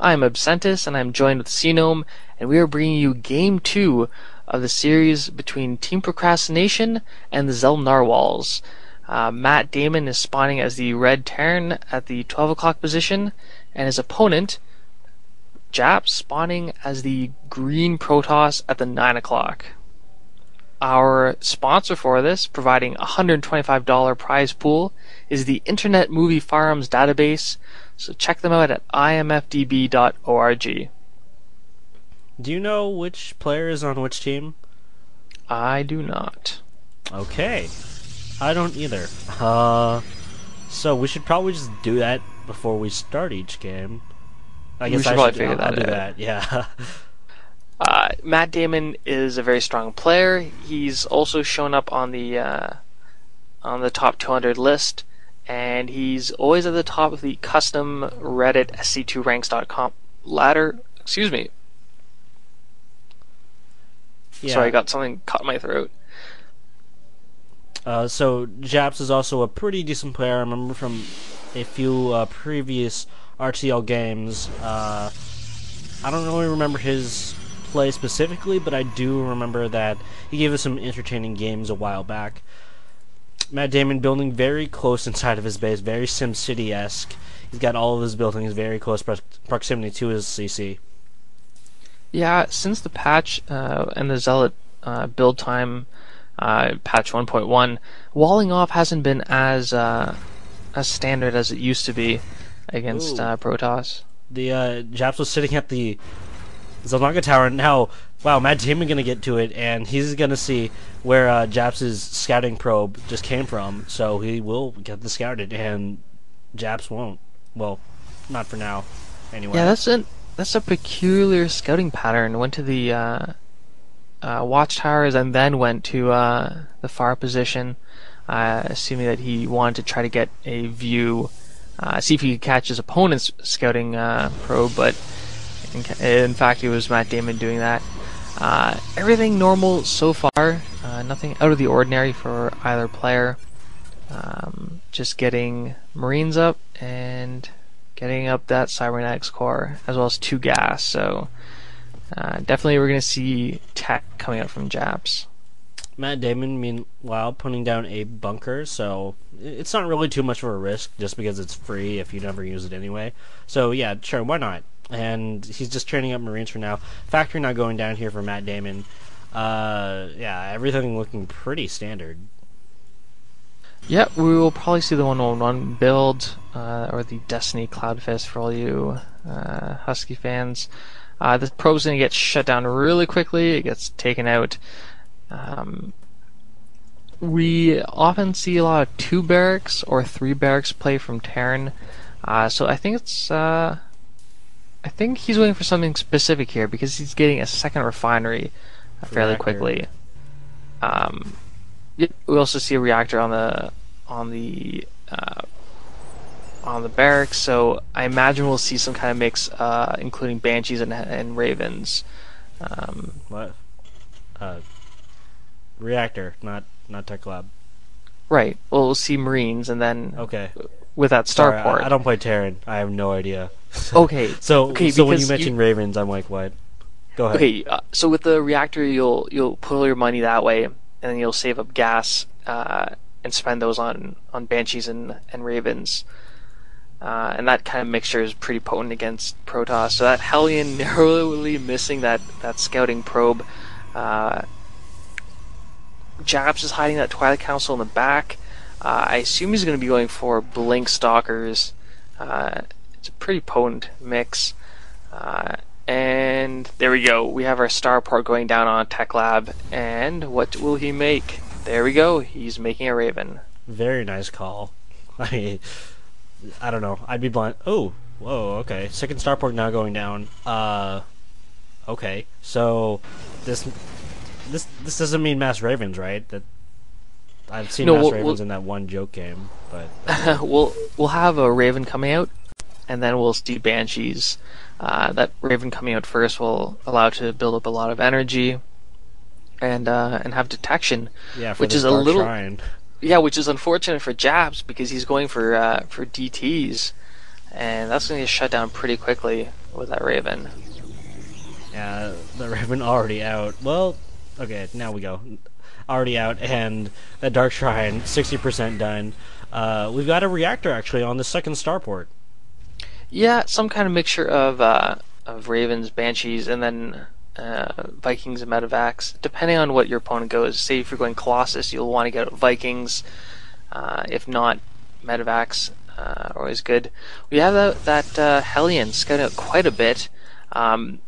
I'm Absentis, and I'm joined with SeaGnome, and we are bringing you Game 2 of the series between Team Procrastination and the Xel'Narwhals. MattDamon is spawning as the red Terran at the 12 o'clock position, and his opponent, Japz, spawning as the green Protoss at the 9 o'clock. Our sponsor for this, providing a $125 prize pool, is the Internet Movie Firearms Database, so check them out at imfdb.org. Do you know which player is on which team? I do not. Okay. I don't either. So we should probably just do that before we start each game. I guess We should probably figure that I'll do out. that, yeah. MattDamon is a very strong player. He's also shown up on the top 200 list, and he's always at the top of the custom Reddit SC2ranks.com ladder. Excuse me. Yeah. Sorry, I got something caught in my throat. So Japz is also a pretty decent player. I remember from a few previous RTL games. I don't really remember his play specifically, but I do remember that he gave us some entertaining games a while back. MattDamon building very close inside of his base, very SimCity-esque. He's got all of his buildings very close proximity to his CC. Yeah, since the patch and the Zealot build time, patch 1.1, walling off hasn't been as standard as it used to be against Protoss. The Japz was sitting at the Xel'Narwhals tower. Now, wow, MattDamon gonna get to it, and he's gonna see where Japz's scouting probe just came from. So he will get the scouted, and Japz won't. Well, not for now, anyway. Yeah, that's a peculiar scouting pattern. Went to the watchtowers and then went to the far position, assuming that he wanted to try to get a view, see if he could catch his opponent's scouting probe, but in fact it was MattDamon doing that. Everything normal so far, nothing out of the ordinary for either player. Just getting Marines up and getting up that cybernetics core, as well as 2 gas, so definitely we're going to see tech coming out from Japz. MattDamon, meanwhile, putting down a bunker, so it's not really too much of a risk, just because it's free if you never use it anyway. So yeah, sure, why not? And he's just training up Marines for now. Factory not going down here for MattDamon. Yeah, everything looking pretty standard. Yep, we will probably see the 111 build, or the Destiny Cloudfist for all you Husky fans. The probe's going to get shut down really quickly. It gets taken out. We often see a lot of 2 barracks or 3 barracks play from Terran. So I think it's I think he's waiting for something specific here, because he's getting a second refinery fairly quickly. We also see a reactor on the barracks, so I imagine we'll see some kind of mix, including Banshees and Ravens. What? Reactor, not Tech Lab. Right. Well, we'll see Marines, and then Okay. with that Sorry, starport. I don't play Terran. I have no idea. Okay. So when you because mentioned Ravens, I'm like, what? Go ahead. Okay, so with the reactor, you'll put all your money that way, and then you'll save up gas and spend those on Banshees and Ravens. And that kind of mixture is pretty potent against Protoss. So that Hellion narrowly missing that scouting probe. Japz is hiding that Twilight Council in the back. I assume he's going to be going for Blink Stalkers. It's a pretty potent mix. And there we go. We have our starport going down on Tech Lab. And what will he make? There we go. He's making a Raven. Very nice call. I mean, I don't know. I'd be blind. Oh, whoa. Okay. Second starport now going down. Okay. So this doesn't mean mass Ravens, right? That I've seen mass Ravens in that one joke game, but we'll have a Raven coming out, and then we'll see Banshees. That Raven coming out first will allow it to build up a lot of energy, and have detection. Yeah, for which this is a Dark little Shrine. Yeah, which is unfortunate for Japz, because he's going for DTs, and that's going to get shut down pretty quickly. with that Raven. Yeah, the Raven already out. Well, okay, now we go. Already out, and that Dark Shrine, 60% done. We've got a reactor, actually, on the second starport. Yeah, some kind of mixture of Ravens, Banshees, and then Vikings and Medivacs, depending on what your opponent goes. Say if you're going Colossus, you'll want to get Vikings. If not, Medivacs are always good. We have that Hellion scouting out quite a bit. Again,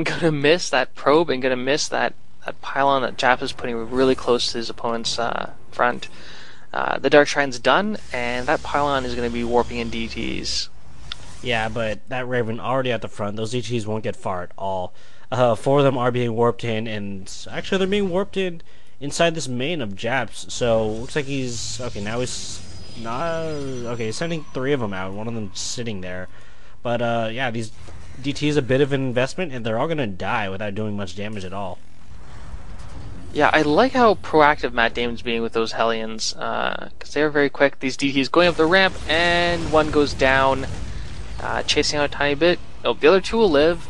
going to miss that probe and going to miss that pylon that Japz is putting really close to his opponent's front. The Dark Shrine's done, and that pylon is going to be warping in DTs. Yeah, but that Raven already at the front. Those DTs won't get far at all. 4 of them are being warped in, and actually they're being warped in inside this main of Japz. So looks like he's okay. Now he's not okay. He's sending 3 of them out. One of them sitting there. But yeah, these DT is a bit of an investment, and they're all gonna die without doing much damage at all. Yeah, I like how proactive MattDamon's being with those Hellions, because they're very quick. These DTs going up the ramp, and one goes down, chasing out a tiny bit. Oh, the other 2 will live,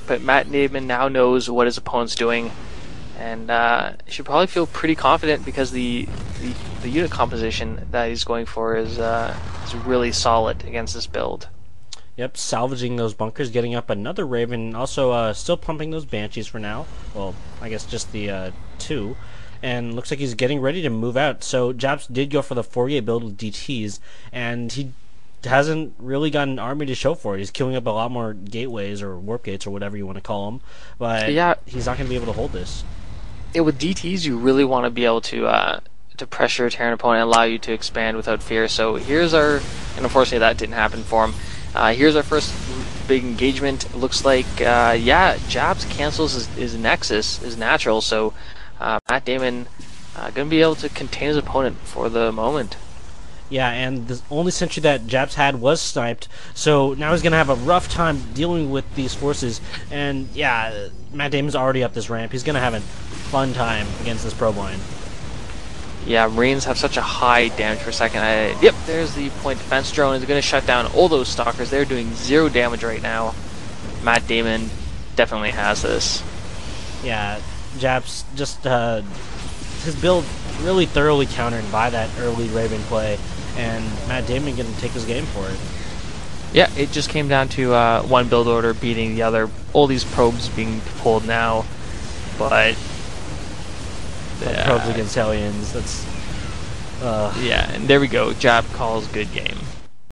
but MattDamon now knows what his opponent's doing, and should probably feel pretty confident because the unit composition that he's going for is really solid against this build. Yep, salvaging those bunkers, getting up another Raven, also still pumping those Banshees for now. Well, I guess just the 2. And looks like he's getting ready to move out. So Japz did go for the 4-gate build with DTs, and he hasn't really got an army to show for it. He's queuing up a lot more gateways or warp gates or whatever you want to call them, but yeah, he's not going to be able to hold this. Yeah, with DTs, you really want to be able to pressure your Terran opponent and allow you to expand without fear. So here's our, and unfortunately that didn't happen for him. Here's our first big engagement. It looks like, yeah, Japz cancels his Nexus, his natural, so MattDamon going to be able to contain his opponent for the moment. Yeah, and the only sentry that Japz had was sniped, so now he's going to have a rough time dealing with these forces, and yeah, MattDamon's already up this ramp. He's going to have a fun time against this probe line. Yeah, Marines have such a high damage per second. Yep, there's the point defense drone. Is going to shut down all those stalkers. They're doing 0 damage right now. MattDamon definitely has this. Yeah, Japz just his build really thoroughly countered by that early Raven play, and MattDamon going to take his game for it. Yeah, it just came down to one build order beating the other. All these probes being pulled now, but probes against Hellions. That's yeah, and there we go. Japz calls good game.